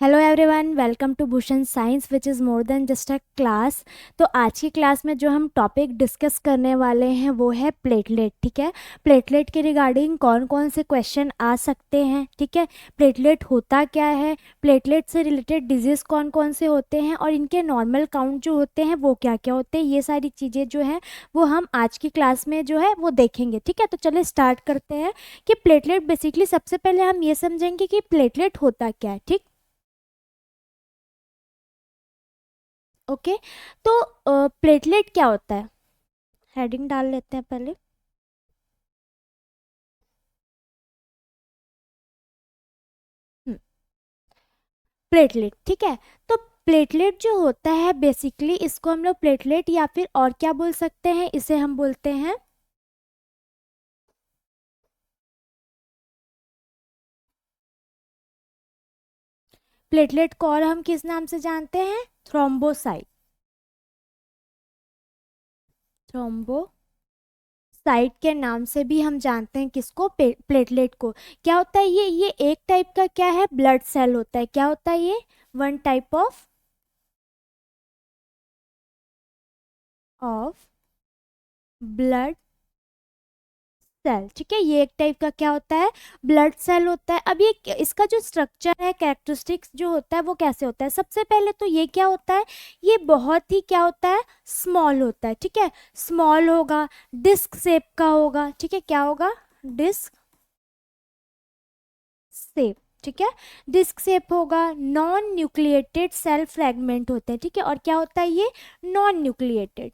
Hello everyone, welcome to Bhushan science which is more than just a class. तो आज की class में जो हम टॉपिक डिस्कस करने वाले हैं वो है प्लेटलेट। ठीक है, प्लेटलेट के रिगार्डिंग कौन कौन से क्वेश्चन आ सकते हैं। ठीक है, प्लेटलेट होता क्या है, प्लेटलेट से रिलेटेड डिजीज़ कौन कौन से होते हैं और इनके नॉर्मल काउंट जो होते हैं वो क्या क्या होते हैं, ये सारी चीज़ें जो हैं वो हम आज की क्लास में जो है वो देखेंगे। ठीक है, तो चलिए स्टार्ट करते हैं कि प्लेटलेट बेसिकली सबसे पहले हम ये समझेंगे कि प्लेटलेट होता क्या है। ठीक, ओके। तो प्लेटलेट क्या होता है, हेडिंग डाल लेते हैं पहले। प्लेटलेट, ठीक है। तो प्लेटलेट जो होता है बेसिकली इसको हम लोग प्लेटलेट या फिर और क्या बोल सकते हैं, इसे हम बोलते हैं प्लेटलेट को और हम किस नाम से जानते हैं, थ्रोम्बोसाइट। थ्रोम्बोसाइट के नाम से भी हम जानते हैं किसको, प्लेटलेट को। क्या होता है ये एक टाइप का क्या है, ब्लड सेल होता है। क्या होता है ये, one type of blood cell. ठीक है, ये एक टाइप का क्या होता है, ब्लड सेल होता है। अब ये इसका जो स्ट्रक्चर है, कैरेक्टरिस्टिक्स जो होता है वो कैसे होता है, सबसे पहले तो ये क्या होता है, ये बहुत ही क्या होता है, स्मॉल होता है। ठीक है, स्मॉल होगा, डिस्क शेप का होगा। ठीक है, क्या होगा, डिस्क शेप। ठीक है, डिस्क शेप होगा, नॉन न्यूक्लिएटेड सेल फ्रेगमेंट होते हैं। ठीक है, और क्या होता है ये, नॉन न्यूक्लिएटेड।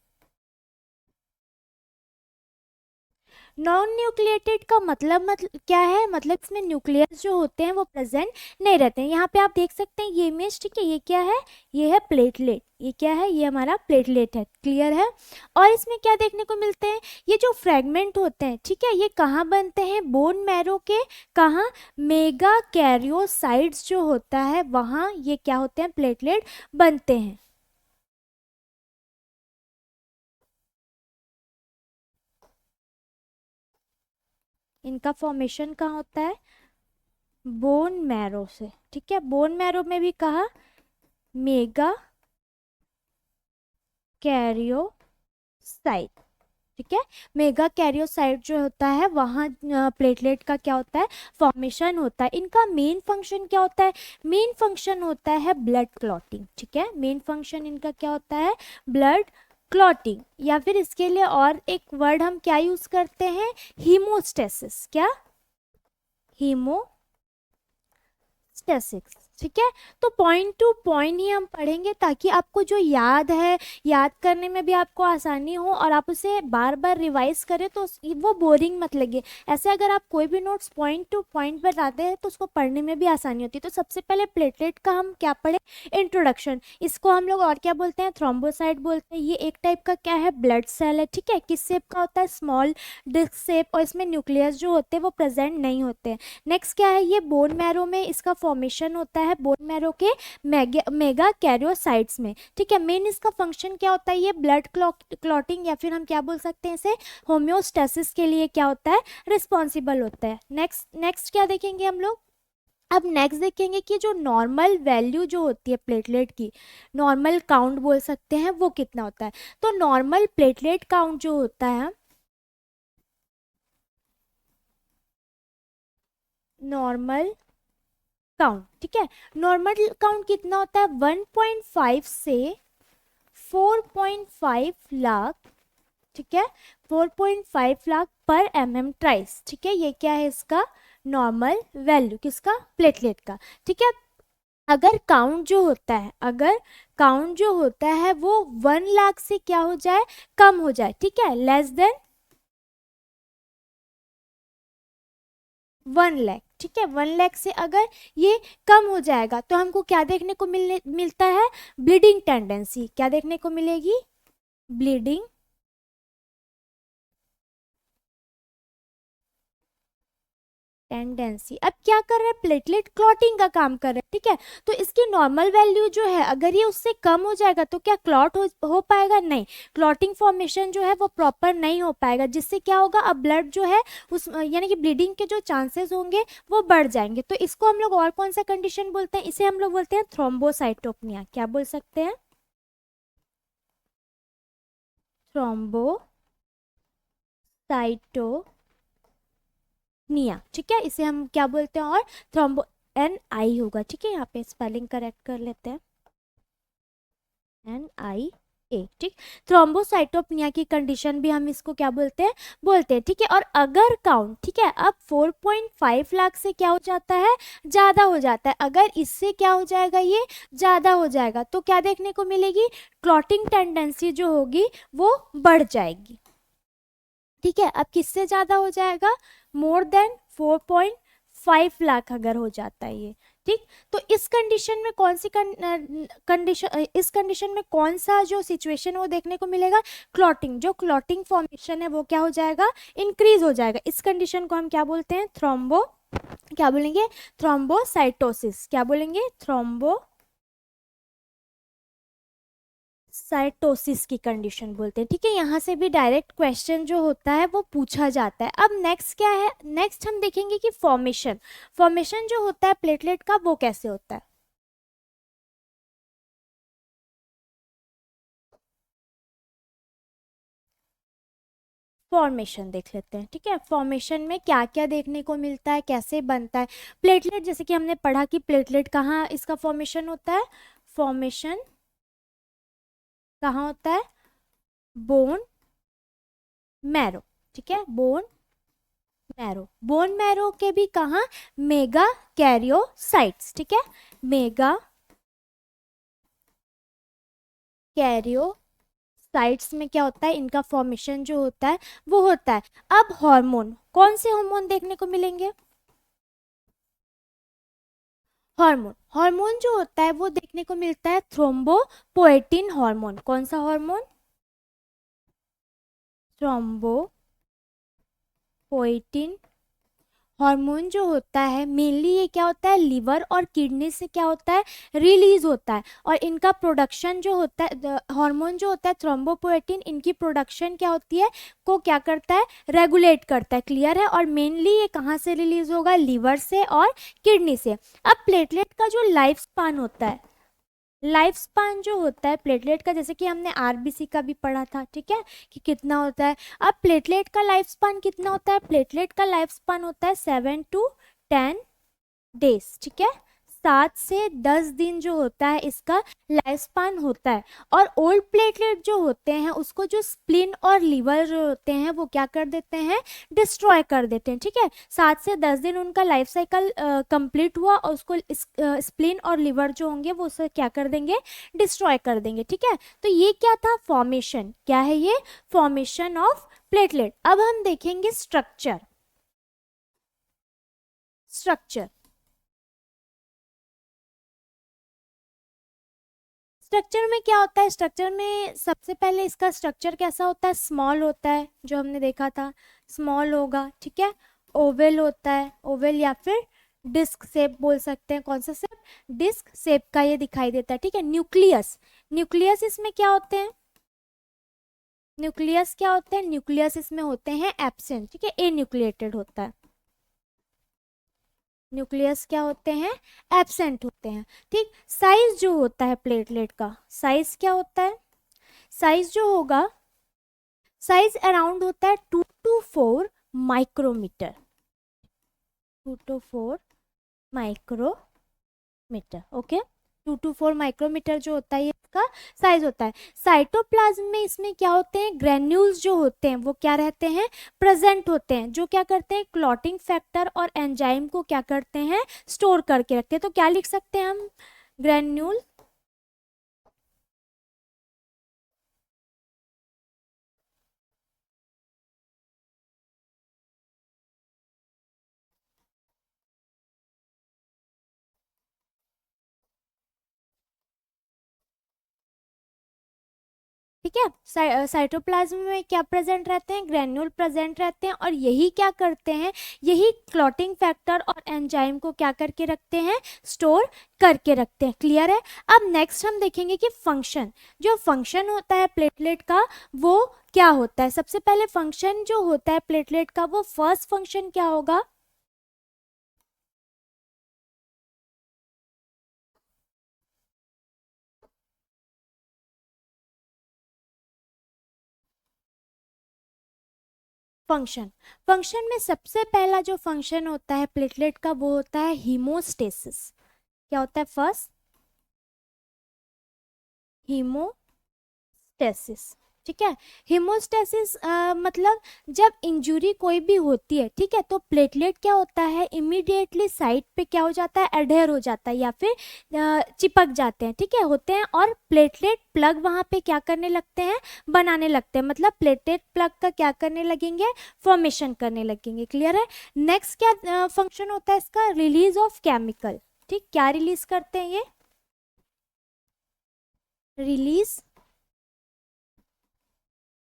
नॉन न्यूक्लिएटेड का मतलब क्या है, मतलब इसमें न्यूक्लियस जो होते हैं वो प्रेजेंट नहीं रहते हैं। यहाँ पे आप देख सकते हैं ये इमेज। ठीक है, ये क्या है, ये है प्लेटलेट। ये क्या है, ये हमारा प्लेटलेट है, क्लियर है। और इसमें क्या देखने को मिलते हैं, ये जो फ्रेगमेंट होते हैं, ठीक है, ये कहाँ बनते हैं, बोन मैरो के, कहाँ, मेगा कैरियोसाइट्स जो होता है वहाँ ये क्या होते हैं, प्लेटलेट बनते हैं। इनका फॉर्मेशन कहाँ होता है, बोन मैरो से। ठीक है, बोन मैरो में भी कहा, मेगा कैरियोसाइट। ठीक है, मेगा कैरियोसाइट जो होता है वहाँ प्लेटलेट का क्या होता है, फॉर्मेशन होता है। इनका मेन फंक्शन क्या होता है, मेन फंक्शन होता है ब्लड क्लॉटिंग। ठीक है, मेन फंक्शन इनका क्या होता है, ब्लड क्लॉटिंग, या फिर इसके लिए और एक वर्ड हम क्या यूज करते हैं, हीमोस्टेसिस। क्या, हीमोस्टेसिस। ठीक है, तो पॉइंट टू पॉइंट ही हम पढ़ेंगे ताकि आपको जो याद है, याद करने में भी आपको आसानी हो और आप उसे बार बार रिवाइज करें तो वो बोरिंग मत लगे। ऐसे अगर आप कोई भी नोट्स पॉइंट टू पॉइंट बताते हैं तो उसको पढ़ने में भी आसानी होती है। तो सबसे पहले प्लेटलेट का हम क्या पढ़े, इंट्रोडक्शन। इसको हम लोग और क्या बोलते हैं, थ्रोम्बोसाइट बोलते हैं। ये एक टाइप का क्या है, ब्लड सेल है। ठीक है, किस शेप का होता है, स्मॉल डिस्क शेप, और इसमें न्यूक्लियस जो होते हैं वो प्रेजेंट नहीं होते हैं। नेक्स्ट क्या है, ये बोन मैरो में इसका फॉर्मेशन होता है, बोन मैरो के मेगा कैरियोसाइट्स में। ठीक है, मेन इसका फंक्शन क्या होता है, ये ब्लड क्लॉटिंग या फिर हम क्या बोल सकते हैं इसे, होम्योस्टेसिस के लिए क्या होता है, रिस्पॉन्सिबल होता है। नेक्स्ट नेक्स्ट क्या देखेंगे हम लोग, अब नेक्स्ट देखेंगे कि जो नॉर्मल वैल्यू जो होती है प्लेटलेट की, नॉर्मल काउंट बोल सकते हैं, वो कितना होता है। तो नॉर्मल प्लेटलेट काउंट जो होता है, नॉर्मल काउंट, ठीक है, नॉर्मल काउंट कितना होता है, 1.5 से 4.5 लाख। ठीक है, 4.5 लाख पर mm ट्राइस। ठीक है, ये क्या है इसका नॉर्मल वैल्यू, किसका, प्लेटलेट का। ठीक है, अगर काउंट जो होता है, अगर काउंट जो होता है वो 1 लाख से क्या हो जाए, कम हो जाए। ठीक है, लेस देन 1 लाख। ठीक है, 1 लाख से अगर ये कम हो जाएगा तो हमको क्या देखने को मिलता है, ब्लीडिंग टेंडेंसी। क्या देखने को मिलेगी, ब्लीडिंग टेंडेंसी। अब क्या कर रहे हैं, प्लेटलेट क्लॉटिंग का काम कर रहे हैं, ठीक है। तो इसकी नॉर्मल वैल्यू जो है अगर ये उससे कम हो जाएगा तो क्या क्लॉट हो पाएगा, नहीं। क्लॉटिंग फॉर्मेशन जो है वो प्रॉपर नहीं हो पाएगा, जिससे क्या होगा, अब ब्लड जो है उस यानी कि ब्लीडिंग के जो चांसेस होंगे वो बढ़ जाएंगे। तो इसको हम लोग और कौन सा कंडीशन बोलते हैं, इसे हम लोग बोलते हैं थ्रोम्बोसाइटोपनिया। क्या बोल सकते हैं, थ्रोम्बोसाइटोनिया, ठीक है। इसे हम क्या बोलते हैं, और थ्रोम्बो NI होगा, ठीक है। यहाँ पे स्पेलिंग करेक्ट कर लेते हैं, NIA, ठीक। थ्रोम्बोसाइटोपनिया की कंडीशन भी हम इसको क्या बोलते हैं, ठीक है। और अगर काउंट, ठीक है, अब 4.5 लाख से क्या हो जाता है, ज़्यादा हो जाता है। अगर इससे क्या हो जाएगा, ये ज़्यादा हो जाएगा तो क्या देखने को मिलेगी, क्लॉटिंग टेंडेंसी जो होगी वो बढ़ जाएगी, ठीक है। अब किससे ज़्यादा हो जाएगा, मोर देन 4.5 लाख अगर हो जाता है ये, ठीक। तो इस कंडीशन में कौन सी कंडीशन, इस कंडीशन में कौन सा जो सिचुएशन वो देखने को मिलेगा, क्लॉटिंग, जो क्लॉटिंग फॉर्मेशन है वो क्या हो जाएगा, इंक्रीज हो जाएगा। इस कंडीशन को हम क्या बोलते हैं, क्या बोलेंगे, थ्रोम्बोसाइटोसिस। क्या बोलेंगे, साइटोसिस की कंडीशन बोलते हैं, ठीक है। यहाँ से भी डायरेक्ट क्वेश्चन जो होता है वो पूछा जाता है। अब नेक्स्ट क्या है, नेक्स्ट हम देखेंगे कि फॉर्मेशन जो होता है प्लेटलेट का वो कैसे होता है। फॉर्मेशन देख लेते हैं, ठीक है। फॉर्मेशन में क्या क्या देखने को मिलता है, कैसे बनता है प्लेटलेट, जैसे कि हमने पढ़ा कि प्लेटलेट कहाँ इसका फॉर्मेशन होता है, फॉर्मेशन कहाँ होता है, बोन मैरो, ठीक है। बोन मैरो के भी कहाँ, मेगा कैरियोसाइट्स, ठीक है। मेगा कैरियोसाइट्स में क्या होता है, इनका फॉर्मेशन जो होता है वो होता है। अब हार्मोन, कौन से हार्मोन देखने को मिलेंगे, हार्मोन जो होता है वो देखने को मिलता है थ्रोम्बोपोएटिन हार्मोन। कौन सा हार्मोन, थ्रोम्बोपोएटिन हार्मोन जो होता है मेनली ये क्या होता है, लिवर और किडनी से क्या होता है, रिलीज होता है। और इनका प्रोडक्शन जो होता है, हार्मोन जो होता है थ्रोम्बोपोएटिन, इनकी प्रोडक्शन क्या होती है, को क्या करता है, रेगुलेट करता है, क्लियर है। और मेनली ये कहाँ से रिलीज होगा, लिवर से और किडनी से। अब प्लेटलेट का जो लाइफ स्पान होता है, लाइफ स्पान जो होता है प्लेटलेट का, जैसे कि हमने आरबीसी का भी पढ़ा था, ठीक है, कि कितना होता है। अब प्लेटलेट का लाइफ स्पान कितना होता है, प्लेटलेट का लाइफ स्पान होता है 7 to 10 डेज, ठीक है। 7 से 10 दिन जो होता है इसका लाइफ स्पान होता है। और ओल्ड प्लेटलेट जो होते हैं उसको जो स्प्लिन और लीवर जो होते हैं वो क्या कर देते हैं, डिस्ट्रॉय कर देते हैं, ठीक है। 7 से 10 दिन उनका लाइफ साइकिल कंप्लीट हुआ और उसको स्प्लिन और लिवर जो होंगे वो उसे क्या कर देंगे, डिस्ट्रॉय कर देंगे, ठीक है। तो ये क्या था, फॉर्मेशन, क्या है ये, फॉर्मेशन ऑफ प्लेटलेट। अब हम देखेंगे स्ट्रक्चर स्ट्रक्चर में क्या होता है, स्ट्रक्चर में सबसे पहले इसका स्ट्रक्चर कैसा होता है, स्मॉल होता है, जो हमने देखा था स्मॉल होगा, ठीक है। ओवल होता है, ओवल या फिर डिस्क शेप बोल सकते हैं, कौन सा शेप, डिस्क शेप का ये दिखाई देता है, ठीक है। न्यूक्लियस, न्यूक्लियस इसमें क्या होते हैं, न्यूक्लियस क्या होते हैं, न्यूक्लियस इसमें होते हैं एब्सेंट, ठीक है, ए न्यूक्लिएटेड होता है। न्यूक्लियस क्या होते हैं, एब्सेंट होते हैं, ठीक। साइज जो होता है प्लेटलेट का, साइज क्या होता है, साइज जो होगा, साइज अराउंड होता है 2 to 4 micrometer, 2 to 4 micrometer, okay. 2 to 4 micrometer जो होता है ये इसका साइज होता है। साइटोप्लाज्म में इसमें क्या होते हैं, ग्रेन्यूल्स जो होते हैं वो क्या रहते हैं, प्रेजेंट होते हैं, जो क्या करते हैं, क्लॉटिंग फैक्टर और एंजाइम को क्या करते हैं, स्टोर करके रखते हैं। तो क्या लिख सकते हैं हम, ग्रेन्यूल, ठीक है। साइटोप्लाज्म में क्या प्रेजेंट रहते हैं, ग्रेन्यूल प्रेजेंट रहते हैं, और यही क्या करते हैं, यही क्लॉटिंग फैक्टर और एंजाइम को क्या करके रखते हैं, स्टोर करके रखते हैं। क्लियर है। अब नेक्स्ट हम देखेंगे कि फंक्शन, जो फंक्शन होता है प्लेटलेट का वो क्या होता है। सबसे पहले फंक्शन जो होता है प्लेटलेट का, वो फर्स्ट फंक्शन क्या होगा, फंक्शन। फंक्शन में सबसे पहला जो फंक्शन होता है प्लेटलेट का वो होता है हीमोस्टेसिस। क्या होता है फर्स्ट, हीमोस्टेसिस। ठीक है। हीमोस्टेसिस मतलब जब इंजुरी कोई भी होती है, ठीक है, तो प्लेटलेट क्या होता है, इमीडिएटली साइट पे क्या हो जाता है, एडहेयर हो जाता है या फिर चिपक जाते हैं, ठीक है, होते हैं, और प्लेटलेट प्लग वहाँ पे क्या करने लगते हैं, बनाने लगते हैं, मतलब प्लेटलेट प्लग का क्या करने लगेंगे, फॉर्मेशन करने लगेंगे। क्लियर है। नेक्स्ट क्या फंक्शन होता है इसका, रिलीज ऑफ केमिकल। ठीक, क्या रिलीज करते हैं ये, रिलीज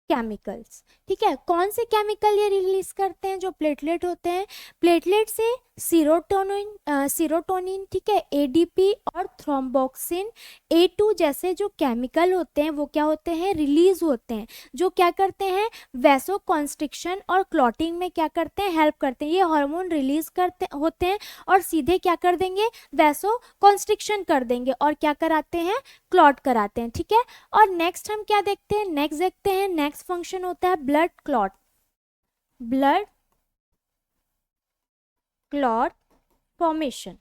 केमिकल्स। ठीक है, कौन से केमिकल ये रिलीज करते हैं जो प्लेटलेट होते हैं, प्लेटलेट से सीरोटोनिन, ठीक है, एडीपी और थ्रोम्बोक्सिन A2 जैसे जो केमिकल होते हैं वो क्या होते हैं, रिलीज होते हैं, जो क्या करते हैं, वैसो कॉन्स्ट्रिक्शन और क्लॉटिंग में क्या करते हैं, हेल्प करते हैं। ये हार्मोन रिलीज करते होते हैं और सीधे क्या कर देंगे, वैसो कॉन्स्ट्रिक्शन कर देंगे और क्या कराते हैं, क्लॉट कराते हैं। ठीक है। और नेक्स्ट हम क्या देखते हैं, नेक्स्ट फंक्शन होता है blood clot. Blood clot formation,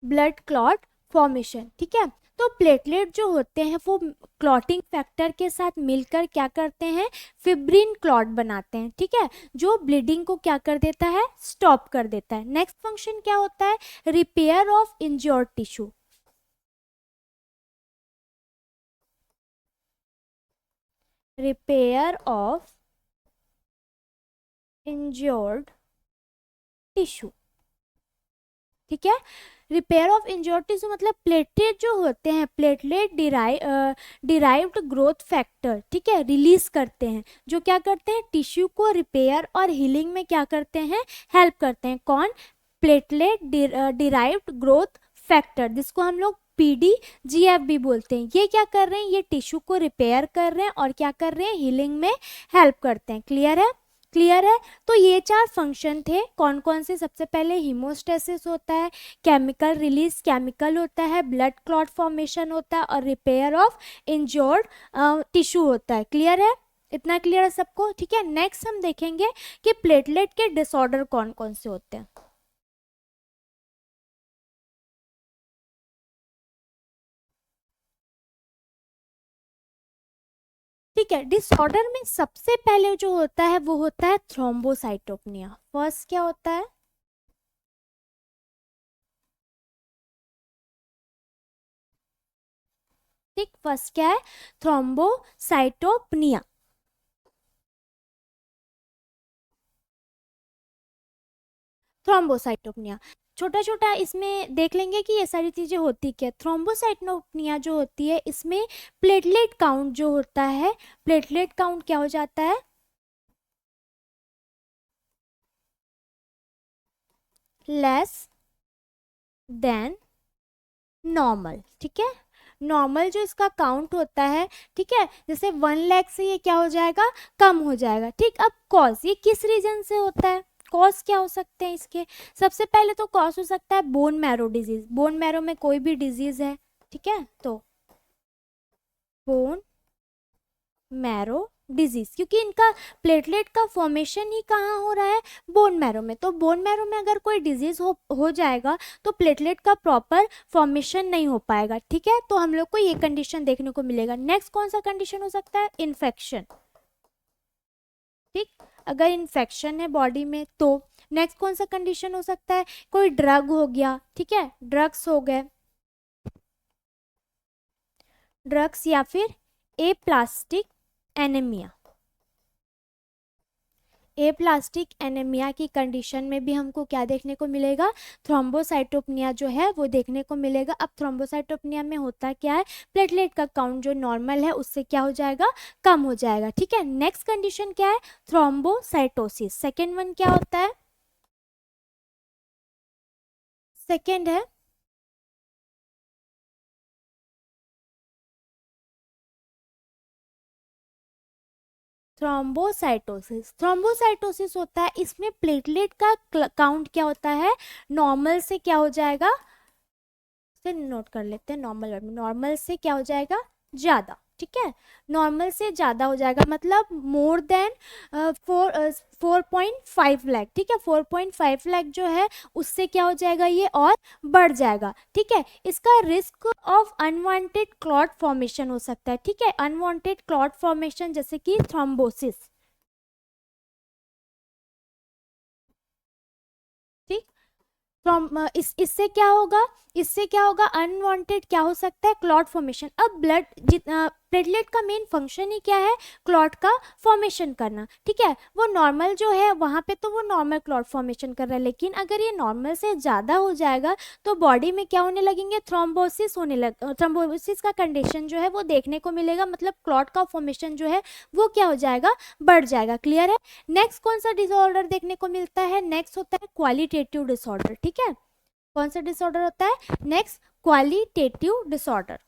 blood clot formation. ठीक है। तो प्लेटलेट जो होते हैं वो क्लॉटिंग फैक्टर के साथ मिलकर क्या करते हैं, फिब्रिन क्लॉट बनाते हैं। ठीक है, जो ब्लीडिंग को क्या कर देता है, स्टॉप कर देता है। नेक्स्ट फंक्शन क्या होता है, repair of injured tissue. Repair of injured tissue. ठीक है। रिपेयर ऑफ इंजर्ड टिश्यू मतलब प्लेटलेट जो होते हैं, प्लेटलेट डिराइव्ड ग्रोथ फैक्टर, ठीक है, रिलीज करते हैं, जो क्या करते हैं, टिश्यू को रिपेयर और हीलिंग में क्या करते हैं, हेल्प करते हैं। कौन, प्लेटलेट डिराइव्ड ग्रोथ फैक्टर, जिसको हम लोग PDGF भी बोलते हैं। ये क्या कर रहे हैं, ये टिश्यू को रिपेयर कर रहे हैं और क्या कर रहे हैं, हीलिंग में हेल्प करते हैं। क्लियर है। क्लियर है। तो ये चार फंक्शन थे, कौन कौन से, सबसे पहले हीमोस्टेसिस होता है, केमिकल रिलीज केमिकल होता है, ब्लड क्लॉट फॉर्मेशन होता है, और रिपेयर ऑफ इंजोर्ड टिश्यू होता है। क्लियर है, इतना क्लियर है सबको। ठीक है। नेक्स्ट हम देखेंगे कि प्लेटलेट के डिसऑर्डर कौन कौन से होते हैं। ठीक है, डिसऑर्डर में सबसे पहले जो होता है वो होता है थ्रोम्बोसाइटोपनिया। फर्स्ट क्या होता है, ठीक, फर्स्ट क्या है, थ्रोम्बोसाइटोपनिया। थ्रोम्बोसाइटोपनिया, छोटा छोटा इसमें देख लेंगे कि ये सारी चीज़ें होती क्या। थ्रोम्बोसाइटोपनिया जो होती है इसमें प्लेटलेट काउंट जो होता है, प्लेटलेट काउंट क्या हो जाता है, लेस देन नॉर्मल। ठीक है, नॉर्मल जो इसका काउंट होता है, ठीक है, जैसे 1 लाख से ये क्या हो जाएगा, कम हो जाएगा। ठीक, अब कॉज ये किस रीजन से होता है, कॉज क्या हो सकते हैं इसके, सबसे पहले तो कॉज हो सकता है bone marrow disease, bone marrow में कोई भी डिजीज है, ठीक है, तो बोन मैरो डिजीज, क्योंकि इनका प्लेटलेट का फॉर्मेशन ही कहाँ हो रहा है, बोन मैरो में। तो बोन मैरो में अगर कोई डिजीज हो जाएगा तो प्लेटलेट का प्रॉपर फॉर्मेशन नहीं हो पाएगा। ठीक है, तो हम लोग को ये कंडीशन देखने को मिलेगा। नेक्स्ट कौन सा कंडीशन हो सकता है, इन्फेक्शन। ठीक, अगर इन्फेक्शन है बॉडी में तो। नेक्स्ट कौन सा कंडीशन हो सकता है, कोई ड्रग हो गया, ठीक है, ड्रग्स हो गए, ड्रग्स, या फिर ए प्लास्टिक एनीमिया। एप्लास्टिक एनीमिया की कंडीशन में भी हमको क्या देखने को मिलेगा, थ्रोम्बोसाइटोपेनिया जो है वो देखने को मिलेगा। अब थ्रोम्बोसाइटोपेनिया में होता क्या है, प्लेटलेट का काउंट जो नॉर्मल है उससे क्या हो जाएगा, कम हो जाएगा। ठीक है, नेक्स्ट कंडीशन क्या है, थ्रोम्बोसाइटोसिस। सेकेंड वन क्या होता है, सेकेंड है थ्रोम्बोसाइटोसिस। थ्रोम्बोसाइटोसिस होता है, इसमें प्लेटलेट का काउंट क्या होता है, नॉर्मल से क्या हो जाएगा, से नोट कर लेते हैं, नॉर्मल नॉर्मल से क्या हो जाएगा, ज़्यादा। ठीक है, नॉर्मल से ज़्यादा हो जाएगा, मतलब मोर देन 4.5 लाख। ठीक है, 4.5 लाख जो है उससे क्या हो जाएगा, ये और बढ़ जाएगा। ठीक है, इसका risk of unwanted clot formation हो सकता है। ठीक है, अनवांटेड क्लॉट फॉर्मेशन जैसे कि थ्रोम्बोसिस। ठीक, फ्रॉम इससे क्या होगा, इससे क्या होगा, अनवांटेड क्या हो सकता है, क्लॉट फॉर्मेशन। अब ब्लड प्लेटलेट का मेन फंक्शन ही क्या है, क्लॉट का फॉर्मेशन करना। ठीक है, वो नॉर्मल जो है वहाँ पे तो वो नॉर्मल क्लॉट फॉर्मेशन कर रहा है, लेकिन अगर ये नॉर्मल से ज़्यादा हो जाएगा तो बॉडी में क्या होने लगेंगे, थ्रोम्बोसिस होने लग, थ्रोम्बोसिस का कंडीशन जो है वो देखने को मिलेगा, मतलब क्लॉट का फॉर्मेशन जो है वो क्या हो जाएगा, बढ़ जाएगा। क्लियर है। नेक्स्ट कौन सा डिसऑर्डर देखने को मिलता है, नेक्स्ट होता है क्वालिटेटिव डिसऑर्डर। ठीक है, कौन सा डिसऑर्डर होता है, नेक्स्ट क्वालिटेटिव डिसऑर्डर।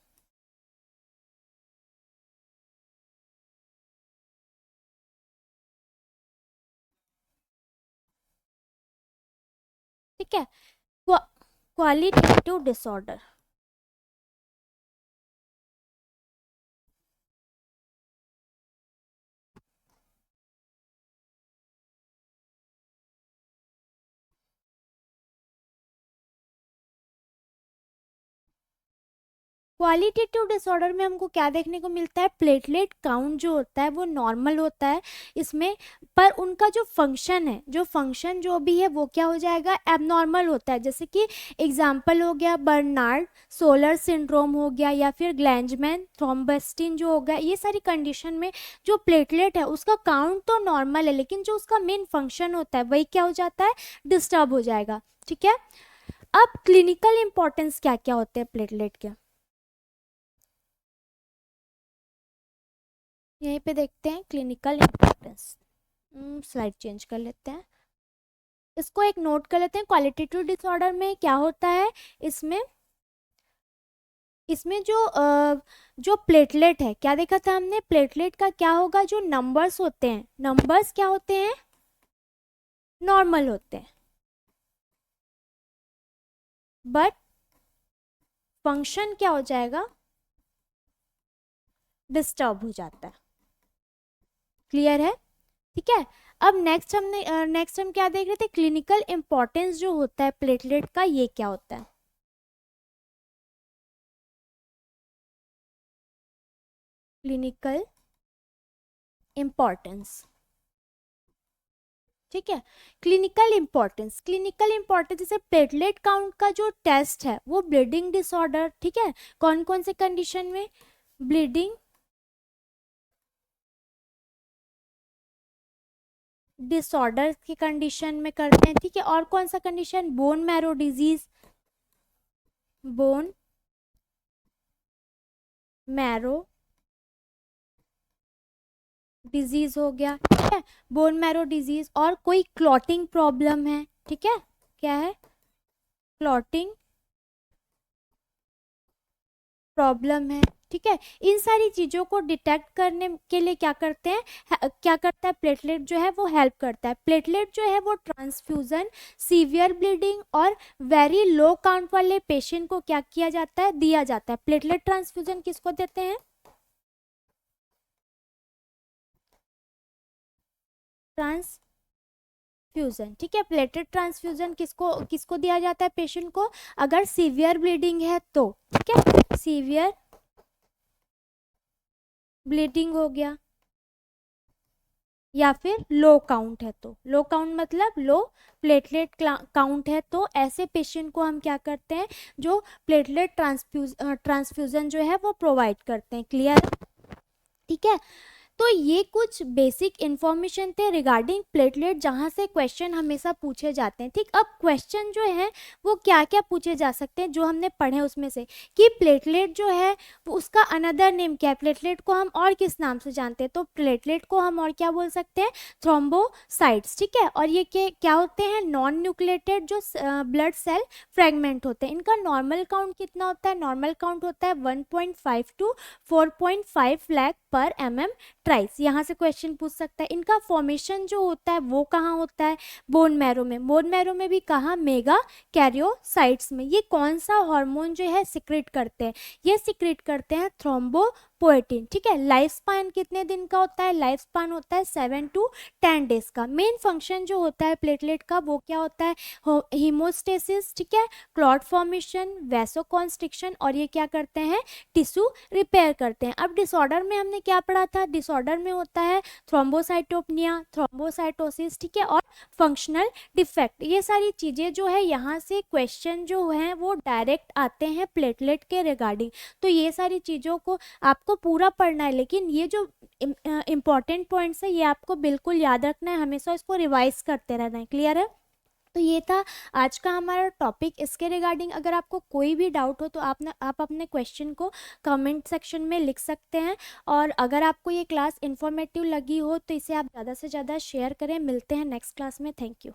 ठीक है, क्वालिटेटिव डिसऑर्डर। क्वालिटेटिव डिसऑर्डर में हमको क्या देखने को मिलता है, प्लेटलेट काउंट जो होता है वो नॉर्मल होता है इसमें, पर उनका जो फंक्शन है, जो फंक्शन जो भी है वो क्या हो जाएगा, एबनॉर्मल होता है। जैसे कि एग्जांपल हो गया बर्नार्ड सोलर सिंड्रोम हो गया, या फिर ग्लैंजमैन थ्रोम्बोस्टिन जो हो गया। ये सारी कंडीशन में जो प्लेटलेट है उसका काउंट तो नॉर्मल है, लेकिन जो उसका मेन फंक्शन होता है वही क्या हो जाता है, डिस्टर्ब हो जाएगा। ठीक है, अब क्लिनिकल इंपॉर्टेंस क्या क्या होते हैं प्लेटलेट के, यहीं पे देखते हैं क्लिनिकल इम्पोर्टेंस। स्लाइड चेंज कर लेते हैं, इसको एक नोट कर लेते हैं। क्वालिटेटिव डिसऑर्डर में क्या होता है, इसमें इसमें जो प्लेटलेट है, क्या देखा था हमने, प्लेटलेट का क्या होगा, जो नंबर्स होते हैं, नंबर्स क्या होते हैं, नॉर्मल होते हैं, बट फंक्शन क्या हो जाएगा, डिस्टर्ब हो जाता है। क्लियर है। ठीक है, अब नेक्स्ट हम क्या देख रहे थे, क्लिनिकल इंपॉर्टेंस जो होता है प्लेटलेट का, ये क्या होता है, क्लिनिकल इंपॉर्टेंस। ठीक है, क्लिनिकल इंपॉर्टेंस, क्लिनिकल इंपॉर्टेंस जैसे प्लेटलेट काउंट का जो टेस्ट है वो ब्लीडिंग डिसऑर्डर, ठीक है, कौन कौन से कंडीशन में, ब्लीडिंग डिसऑर्डर की कंडीशन में करते हैं। ठीक है, और कौन सा condition, bone marrow disease, bone marrow disease हो गया। ठीक है, बोन मैरो डिजीज, और कोई क्लॉटिंग प्रॉब्लम है। ठीक है, क्या है, क्लॉटिंग प्रॉब्लम है। ठीक है, इन सारी चीज़ों को डिटेक्ट करने के लिए क्या करते हैं, क्या करता है प्लेटलेट जो है वो हेल्प करता है। प्लेटलेट जो है वो ट्रांसफ्यूज़न, सीवियर ब्लीडिंग और वेरी लो काउंट वाले पेशेंट को क्या किया जाता है, दिया जाता है। प्लेटलेट ट्रांसफ्यूज़न किसको देते हैं, ट्रांसफ्यूज़न। ठीक है, प्लेटलेट ट्रांसफ्यूज़न किसको किसको दिया जाता है, पेशेंट को, अगर सीवियर ब्लीडिंग है तो। ठीक है, सीवियर ब्लीडिंग हो गया, या फिर लो काउंट है तो, लो काउंट मतलब लो प्लेटलेट काउंट है तो ऐसे पेशेंट को हम क्या करते हैं, जो प्लेटलेट ट्रांसफ्यूजन जो है वो प्रोवाइड करते हैं। क्लियर। ठीक है, तो ये कुछ बेसिक इन्फॉर्मेशन थे रिगार्डिंग प्लेटलेट, जहाँ से क्वेश्चन हमेशा पूछे जाते हैं। ठीक, अब क्वेश्चन जो है वो क्या क्या पूछे जा सकते हैं जो हमने पढ़े उसमें से, कि प्लेटलेट जो है वो उसका अनदर नेम क्या है, प्लेटलेट को हम और किस नाम से जानते हैं, तो प्लेटलेट को हम और क्या बोल सकते हैं, थ्रोम्बोसाइट्स। ठीक है, और ये क्या होते हैं, नॉन न्यूक्लिएटेड जो ब्लड सेल फ्रेगमेंट होते हैं। इनका नॉर्मल काउंट कितना होता है, नॉर्मल काउंट होता है 1.5 टू 4.5 लाख पर mm ट्राइस। यहाँ से क्वेश्चन पूछ सकता है। इनका फॉर्मेशन जो होता है वो कहाँ होता है, बोन मैरो में। बोन मैरो में भी कहाँ, मेगा कैरियोसाइट्स में। ये कौन सा हार्मोन जो है सिक्रेट करते हैं, ये सिक्रेट करते हैं थ्रोम्बोपोएटिन। ठीक है, लाइफ स्पान कितने दिन का होता है, लाइफ स्पान होता है 7 to 10 डेज का। मेन फंक्शन जो होता है प्लेटलेट का वो क्या होता है, हीमोस्टेसिस, ठीक है, क्लॉट फॉर्मेशन, वैसोकॉन्स्ट्रिक्शन, और ये क्या करते हैं, टिश्यू रिपेयर करते हैं। अब डिसऑर्डर में हमने क्या पढ़ा था, डिसऑर्डर में होता है थ्रोम्बोसाइटोपनिया, थ्रोम्बोसाइटोसिस, ठीक है, और फंक्शनल डिफेक्ट। ये सारी चीज़ें जो है यहाँ से क्वेश्चन जो हैं वो डायरेक्ट आते हैं प्लेटलेट के रिगार्डिंग। तो ये सारी चीज़ों को आपको पूरा पढ़ना है, लेकिन ये जो इम्पॉर्टेंट पॉइंट्स है ये आपको बिल्कुल याद रखना है, हमेशा इसको रिवाइज करते रहना है। क्लियर है? तो ये था आज का हमारा टॉपिक। इसके रिगार्डिंग अगर आपको कोई भी डाउट हो तो आप अपने क्वेश्चन को कमेंट सेक्शन में लिख सकते हैं। और अगर आपको ये क्लास इन्फॉर्मेटिव लगी हो तो इसे आप ज़्यादा से ज़्यादा शेयर करें। मिलते हैं नेक्स्ट क्लास में। Thank you.